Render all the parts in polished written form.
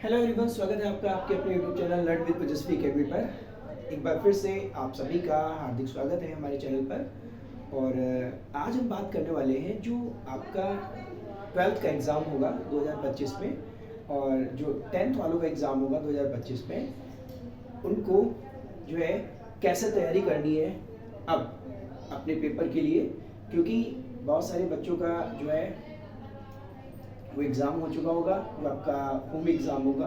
Hello everyone, स्वागत है आपका आपके अपने YouTube channel learn with Tejashwi academy पर। एक बार फिर से आप सभी का हार्दिक स्वागत है हमारे चैनल पर। और आज हम बात करने वाले हैं जो आपका 12th का एग्ज़ाम होगा 2025 में और जो 10th वालों का एग्ज़ाम होगा 2025 में, उनको जो है कैसे तैयारी करनी है अब अपने पेपर के लिए। क्योंकि बहुत सारे बच्चों का जो है वो एग्ज़ाम हो चुका होगा, जो आपका होम एग्ज़ाम होगा,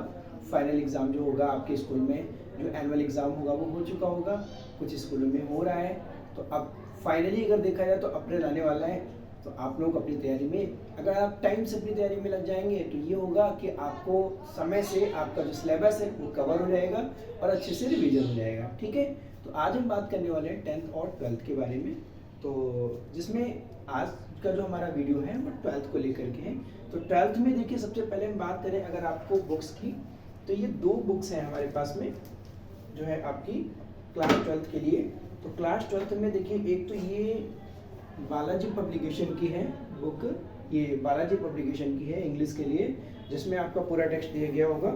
फाइनल एग्ज़ाम जो होगा आपके स्कूल में, जो एनुअल एग्ज़ाम होगा वो हो चुका होगा, कुछ स्कूलों में हो रहा है। तो अब फाइनली अगर देखा जाए तो अप्रैल आने वाला है। तो आप लोग अपनी तैयारी में, अगर आप टाइम से अपनी तैयारी में लग जाएंगे तो ये होगा कि आपको समय से आपका जो सिलेबस है वो कवर हो जाएगा और अच्छे से रिवीजन हो जाएगा। ठीक है, तो आज हम बात करने वाले हैं 10th और 12th के बारे में। तो जिसमें आज का जो हमारा वीडियो है वो 12th को लेकर के है। तो 12th में देखिए, सबसे पहले हम बात करें अगर आपको बुक्स की, तो ये दो बुक्स हैं हमारे पास में जो है आपकी क्लास 12th के लिए। तो क्लास 12th में देखिए, एक तो ये बालाजी पब्लिकेशन की है बुक, ये बालाजी पब्लिकेशन की है इंग्लिश के लिए, जिसमें आपका पूरा टेक्स्ट दिया गया होगा।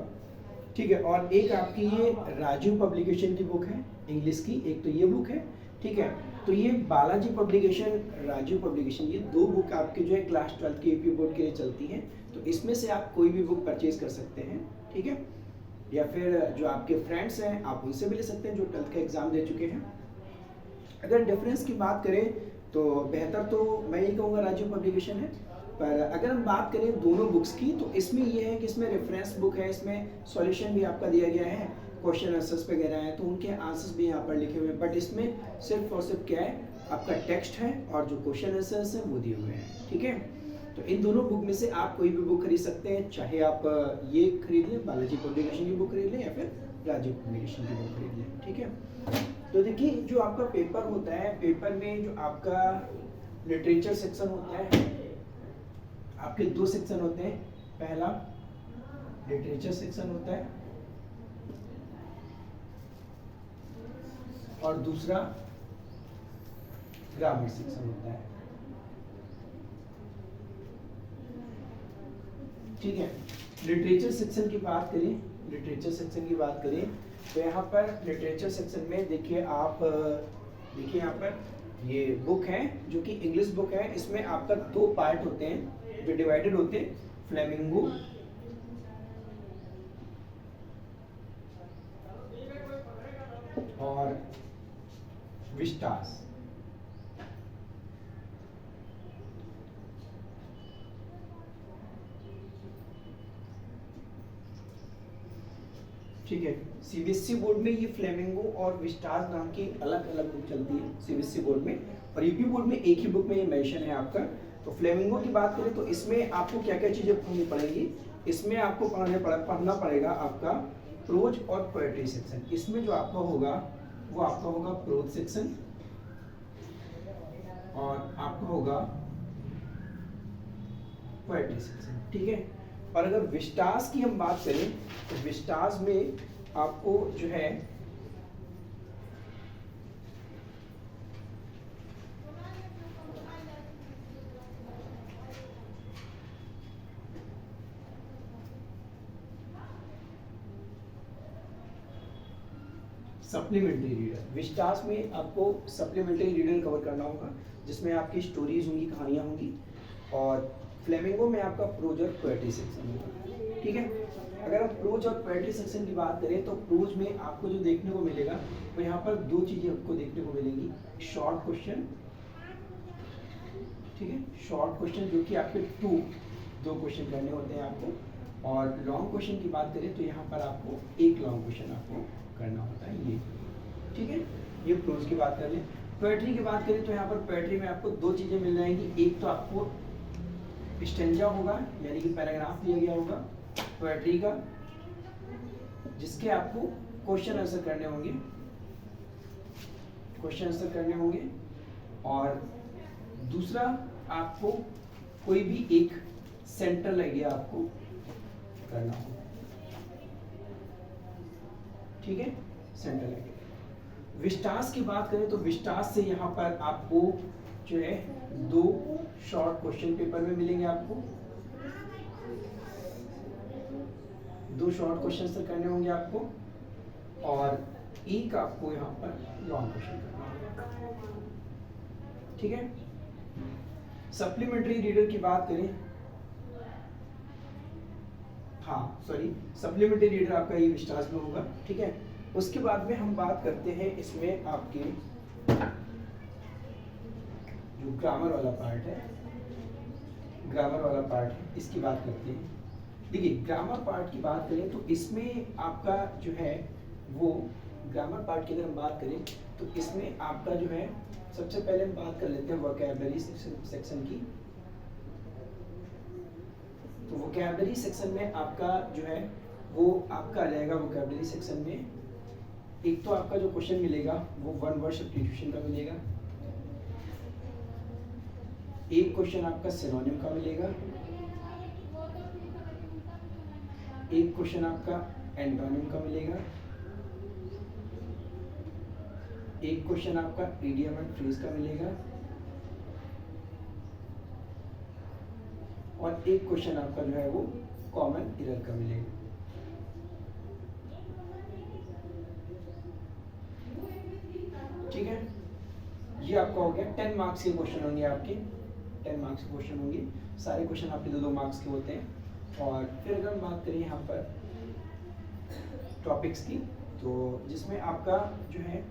ठीक है, और एक आपकी ये राजीव पब्लिकेशन की बुक है इंग्लिश की, एक तो ये बुक है। ठीक है, तो ये बालाजी पब्लिकेशन, राजीव पब्लिकेशन, ये दो बुक आपके जो है क्लास 12 के यूपी बोर्ड के लिए चलती हैं। तो इसमें से आप कोई भी बुक परचेज कर सकते हैं। ठीक है, या फिर जो आपके फ्रेंड्स हैं आप उनसे भी ले सकते हैं जो 12th का एग्ज़ाम दे चुके हैं। अगर डिफरेंस की बात करें तो बेहतर तो मैं यही कहूँगा राजीव पब्लिकेशन है। पर अगर हम बात करें दोनों बुक्स की, तो इसमें ये है कि इसमें रेफरेंस बुक है, इसमें सॉल्यूशन भी आपका दिया गया है, क्वेश्चन आंसर्स वगैरह हैं, तो उनके आंसर्स भी यहाँ पर लिखे हुए हैं। बट इसमें सिर्फ और सिर्फ क्या है, आपका टेक्स्ट है और जो क्वेश्चन आंसर्स हैं वो दिए हुए हैं। ठीक है, तो इन दोनों बुक में से आप कोई भी बुक खरीद सकते हैं, चाहे आप ये खरीद लें, बालाजी पब्लिकेशन की बुक खरीद लें या फिर राजीव पब्लिकेशन की बुक खरीद लें। ठीक है, तो देखिए जो आपका पेपर होता है, पेपर में जो आपका लिटरेचर सेक्शन होता है, आपके दो सेक्शन होते हैं। पहला लिटरेचर सेक्शन होता है और दूसरा ग्रामर सेक्शन होता है। ठीक है, लिटरेचर सेक्शन की बात करें, लिटरेचर सेक्शन की बात करें तो यहाँ पर लिटरेचर सेक्शन में देखिए आप, देखिए यहाँ पर ये बुक है जो कि इंग्लिश बुक है। इसमें आपका दो पार्ट होते हैं जो डिवाइडेड होते हैं, फ्लेमिंगो और विस्टास। ठीक है, सीबीएसई बोर्ड में ये फ्लेमिंगो और विस्टास नाम की अलग अलग बुक चलती है सीबीएसई बोर्ड में, और यूपी बोर्ड में एक ही बुक में ये मेंशन है आपका। तो फ्लेमिंगो की बात करें तो इसमें आपको क्या क्या चीज़ें पढ़नी पड़ेगी, इसमें आपको पढ़ना पड़ेगा आपका प्रोज और पोएट्री सेक्शन। इसमें जो आपका होगा वो आपका होगा प्रोज सेक्शन और आपका होगा पोएट्री सेक्शन। ठीक है, और अगर विस्टास की हम बात करें तो विस्टास में आपको जो है सप्लीमेंट्री रीडर, विस्टास में आपको सप्लीमेंट्री रीडर कवर करना होगा, जिसमें आपकी स्टोरीज होंगी, कहानियाँ होंगी। और फ्लेमिंगो में आपका प्रोज और पोएट्री सेक्शन होगा। ठीक है, अगर हम प्रोज और पोएट्री सेक्शन की बात करें तो प्रोज में आपको जो देखने को मिलेगा तो यहाँ पर दो चीज़ें आपको देखने को मिलेंगी, शॉर्ट क्वेश्चन। ठीक है, शॉर्ट क्वेश्चन जो कि आपके दो क्वेश्चन करने होते हैं आपको, और लॉन्ग क्वेश्चन की बात करें तो यहाँ पर आपको एक लॉन्ग क्वेश्चन आपको करना होता है ये। ठीक है, ये प्रोज की बात कर लें। पोएट्री की बात करें तो यहाँ पर पोएट्री में आपको दो चीज़ें मिल जाएंगी, एक तो आपको स्टेंजा होगा यानी कि पैराग्राफ दिया गया होगा पोएट्री का, जिसके आपको क्वेश्चन आंसर करने होंगे, क्वेश्चन आंसर करने होंगे। और दूसरा आपको कोई भी एक सेंट्रल आइडिया आपको करना होगा। ठीक है, सेंट्रल आइडिया। विस्टास की बात करें तो विस्टास से यहाँ पर आपको जो है दो शॉर्ट क्वेश्चन पेपर में मिलेंगे आपको, 2 शॉर्ट क्वेश्चन करने होंगे आपको और एक आपको यहाँ पर लॉन्ग क्वेश्चन करना होगा, ठीक है। सप्लीमेंट्री रीडर की बात करें, हाँ सॉरी, सप्लीमेंट्री रीडर आपका ये विस्टास में होगा, ठीक है। उसके बाद में हम बात करते हैं इसमें आपके जो ग्रामर वाला पार्ट है, ग्रामर वाला पार्ट है, इसकी बात करते हैं। देखिए ग्रामर पार्ट की बात करें तो इसमें आपका जो है वो ग्रामर पार्ट की अगर हम बात करें तो इसमें आपका जो है सबसे पहले हम बात कर लेते हैं वोकैबुलरी सेक्शन की। तो वोकैबुलरी सेक्शन में आपका जो है वो आपका आ जाएगा वोकैबुलरी सेक्शन में, एक तो आपका जो क्वेश्चन मिलेगा वो 1 वर्ड सब्स्टिट्यूशन का मिलेगा, एक क्वेश्चन आपका सिनोनिम का मिलेगा, एक क्वेश्चन आपका एंटोनिम का मिलेगा, एक क्वेश्चन आपका इडियम एंड फ्रेज का मिलेगा और एक क्वेश्चन आपका जो है वो कॉमन एरर का मिलेगा। ठीक है, ये आपका हो गया। 10 मार्क्स के क्वेश्चन होंगे आपके, 10 मार्क्स के क्वेश्चन होंगे, सारे क्वेश्चन आपके 2-2 मार्क्स के होते हैं। और फिर अगर हम बात करें यहाँ पर टॉपिक्स की, तो जिसमें आपका जो है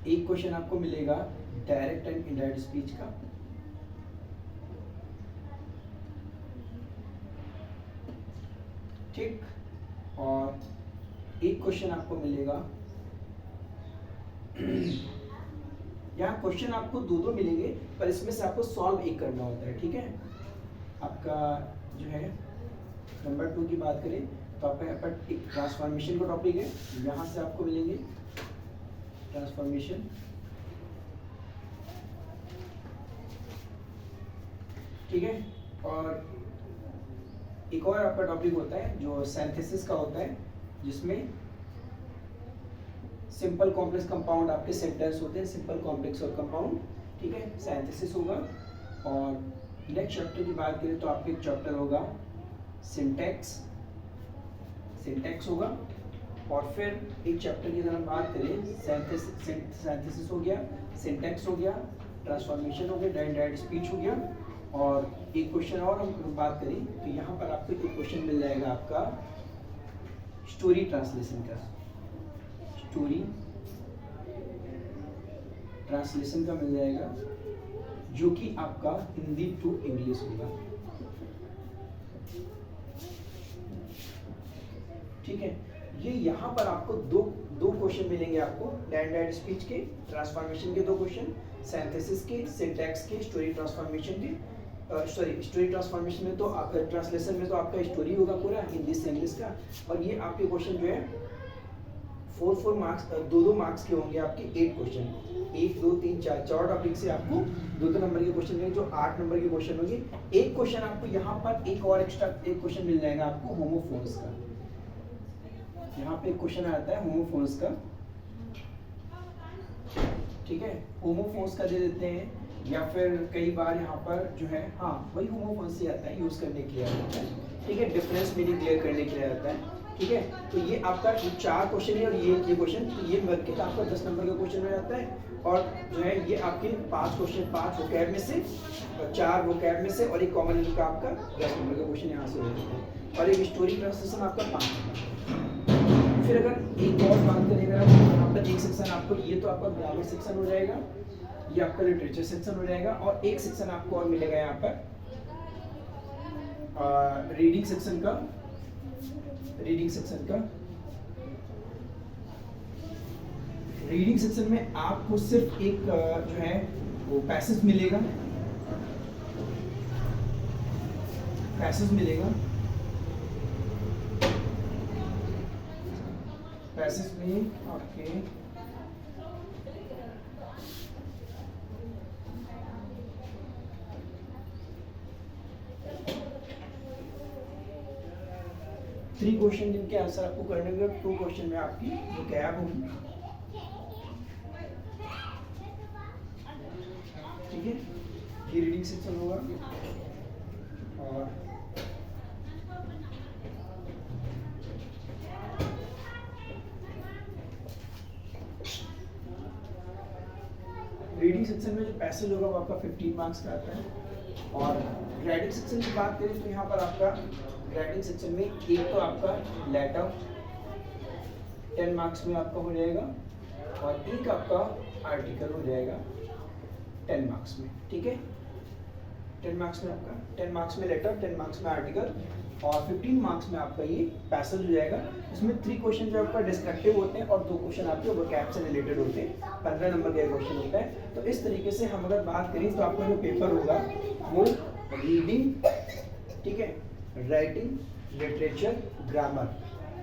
एक क्वेश्चन आपको मिलेगा डायरेक्ट एंड इनडायरेक्ट स्पीच का, ठीक, और एक क्वेश्चन आपको मिलेगा, यहाँ क्वेश्चन आपको 2-2 मिलेंगे पर इसमें से आपको सॉल्व एक करना होता है, ठीक है। आपका जो है नंबर 2 की बात करें तो आपका यहाँ पर एक ट्रांसफॉर्मेशन का टॉपिक है, यहाँ से आपको मिलेंगे ट्रांसफॉर्मेशन, ठीक है। और एक और आपका टॉपिक होता है जो सिंथेसिस का होता है, जिसमें सिंपल कॉम्प्लेक्स कंपाउंड आपके सेंटेंस होते हैं, सिंपल कॉम्प्लेक्स और कंपाउंड, ठीक है, सिंथेसिस होगा। और नेक्स्ट चैप्टर की बात करें तो आपके चैप्टर होगा सिंटैक्स, सिंटैक्स होगा। और फिर एक चैप्टर की अगर हम बात करें सिंथेसिस हो गया, सिंटैक्स हो गया, ट्रांसफॉर्मेशन हो गया, डायरेक्ट स्पीच हो गया। और एक क्वेश्चन और हम बात करें तो यहाँ पर आपको एक क्वेश्चन मिल जाएगा आपका स्टोरी ट्रांसलेशन का, स्टोरी ट्रांसलेशन का मिल जाएगा, जो कि आपका हिंदी टू इंग्लिश होगा, ठीक है। ये यहाँ पर आपको दो क्वेश्चन मिलेंगे आपको, डायरेक्ट स्पीच के, ट्रांसफॉर्मेशन के 2 क्वेश्चन, सिंथेसिस के, सिंटैक्स के, स्टोरी ट्रांसफॉर्मेशन के। स्टोरी ट्रांसफॉर्मेशन में तो ट्रांसलेशन में तो आपका स्टोरी होगा पूरा हिंदी से इंग्लिश का, और ये आपके क्वेश्चन जो है 4 मार्क्स, 2-2 मार्क्स के होंगे आपके 8 क्वेश्चन, 1 2 3 4 टॉपिक से आपको 2-2 नंबर के क्वेश्चन मिलेंगे, जो 8 नंबर के क्वेश्चन होंगे। एक क्वेश्चन आपको यहाँ पर एक और एक्स्ट्रा एक क्वेश्चन मिल जाएगा आपको होमोफोन्स का, यहाँ पे एक क्वेश्चन आता है होमोफोन्स का, ठीक है, होमोफोन्स का दे देते हैं, या फिर कई बार यहाँ पर जो है हाँ वही होमोफोन्स ही आता है यूज करने के लिए आता है, ठीक है, डिफरेंस मीनिंग क्लियर करने के लिए आता है, ठीक है। तो ये आपका 4 क्वेश्चन है और ये क्वेश्चन, तो ये मिल के आपका 10 नंबर का क्वेश्चन हो जाता है। और जो है ये आपके 5 क्वेश्चन, 5 वोकैब में से, 4 वोकैब में से और एक कॉमन का आपका 10 नंबर का क्वेश्चन यहाँ से हो जाता है, और एक स्टोरी ट्रांसलेशन आपका 5 नंबर। फिर अगर एक और बात करेगा यहाँ पर एक सेक्शन आपको, ये तो आपका ग्रामर सेक्शन हो जाएगा, ये आपका लिटरेचर सेक्शन हो जाएगा, और एक सेक्शन आपको और मिलेगा यहाँ पर रीडिंग सेक्शन का, रीडिंग सेक्शन का। रीडिंग सेक्शन में आपको सिर्फ एक जो है वो पैसेज मिलेगा, पैसेज मिलेगा, पैसेज में आपके थ्री क्वेश्चन जिनके आंसर आपको करने होंगे, 2 क्वेश्चन में आपकी जो गैप होगी, ठीक है, ये रीडिंग सेक्शन होगा। और में जो पैसेज होगा वो आपका 15 मार्क्स का आता है। और ग्रेडिंग सेक्शन की बात करें तो यहाँ पर आपका ग्रेडिंग सेक्शन में एक तो आपका लेटर 10 मार्क्स में आपका हो जाएगा और एक आपका आर्टिकल हो जाएगा 10 मार्क्स में, ठीक है। 10 मार्क्स में आपका 10 मार्क्स में लेटर, 10 मार्क्स में आर्टिकल और 15 मार्क्स में आपका ये पैसेज हो जाएगा। इसमें 3 क्वेश्चन जो आपका डिस्क्रिप्टिव होते हैं और 2 क्वेश्चन आपके वोकैब से रिलेटेड होते हैं। 15 नंबर का क्वेश्चन होता है। तो इस तरीके से हम अगर बात करें तो आपका जो पेपर होगा वो रीडिंग, ठीक है, राइटिंग, लिटरेचर, ग्रामर,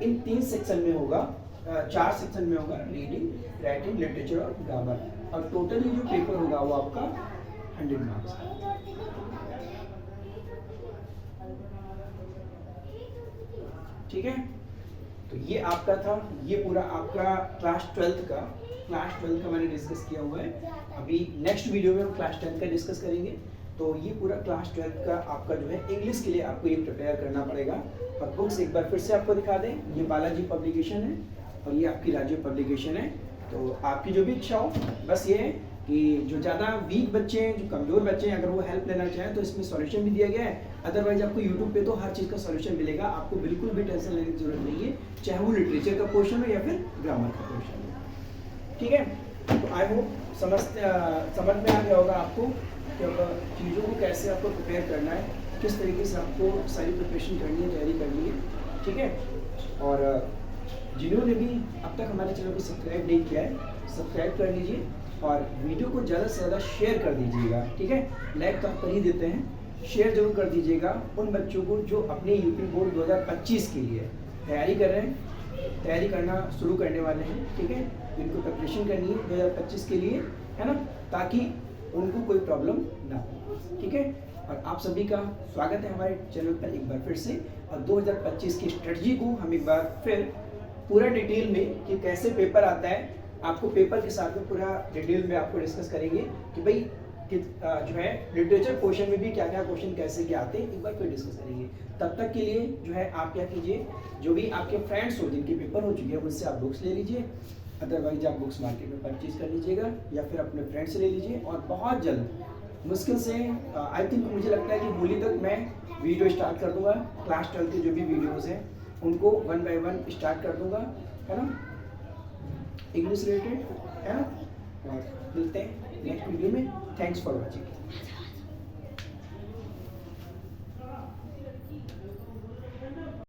इन 3 सेक्शन में होगा, 4 सेक्शन में होगा, रीडिंग, राइटिंग, लिटरेचर और ग्रामर। और टोटली जो पेपर होगा वो आपका 100 मार्क्स का। ठीक है, तो ये आपका था, ये पूरा आपका क्लास 12 का मैंने डिस्कस किया हुआ है। अभी नेक्स्ट वीडियो में हम क्लास 10 का डिस्कस करेंगे। तो ये पूरा क्लास 12 का आपका जो है इंग्लिश के लिए आपको ये प्रिपेयर करना पड़ेगा। और बुक्स एक बार फिर से आपको दिखा दें, ये बालाजी पब्लिकेशन है और ये आपकी राज्य पब्लिकेशन है। तो आपकी जो भी इच्छा हो, बस ये है कि जो ज़्यादा वीक बच्चे हैं, जो कमज़ोर बच्चे हैं, अगर वो हेल्प लेना चाहें तो इसमें सॉल्यूशन भी दिया गया है। अदरवाइज आपको यूट्यूब पे तो हर चीज़ का सॉल्यूशन मिलेगा, आपको बिल्कुल भी टेंशन लेने की जरूरत नहीं है, चाहे वो लिटरेचर का पोर्शन हो या फिर ग्रामर का पोर्शन हो। ठीक है, तो आई होप समझ में आ गया होगा आपको कि अब चीज़ों को कैसे आपको प्रिपेयर करना है, किस तरीके से आपको सारी प्रिपरेशन करनी है, तैयारी करनी है। ठीक है, और जिन्होंने भी अब तक हमारे चैनल को सब्सक्राइब नहीं किया है, सब्सक्राइब कर लीजिए और वीडियो को ज़्यादा से ज़्यादा शेयर कर दीजिएगा। ठीक है, लाइक तो आप कर ही देते हैं, शेयर जरूर कर दीजिएगा उन बच्चों को जो अपने यूपी बोर्ड 2025 के लिए तैयारी कर रहे हैं, तैयारी करना शुरू करने वाले हैं। ठीक है, जिनको प्रिपरेशन करनी है 2025 के लिए, है ना, ताकि उनको कोई प्रॉब्लम ना हो। ठीक है, और आप सभी का स्वागत है हमारे चैनल पर एक बार फिर से। और 2025 की स्ट्रेटजी को हम एक बार फिर पूरा डिटेल में कि कैसे पेपर आता है, आपको पेपर के साथ में पूरा डिटेल में आपको डिस्कस करेंगे कि भाई कि जो है लिटरेचर पोर्शन में भी क्या क्या क्वेश्चन कैसे क्या आते हैं, एक बार फिर डिस्कस करेंगे। तब तक के लिए जो है आप क्या कीजिए, जो भी आपके फ्रेंड्स हो जिनके पेपर हो चुके हैं उनसे आप बुक्स ले लीजिए, अदरवाइज आप बुक्स मार्केट में परचेज कर लीजिएगा या फिर अपने फ्रेंड से ले लीजिए। और बहुत जल्द, मुश्किल से आई थिंक मुझे लगता है कि होली तक मैं वीडियो स्टार्ट कर दूंगा, क्लास 12 के जो भी वीडियोज़ हैं उनको 1 बाय 1 स्टार्ट कर दूंगा, है ना, इंग्लिश रिलेटेड, है ना। और मिलते हैं नेक्स्ट वीडियो में। Thanks for watching.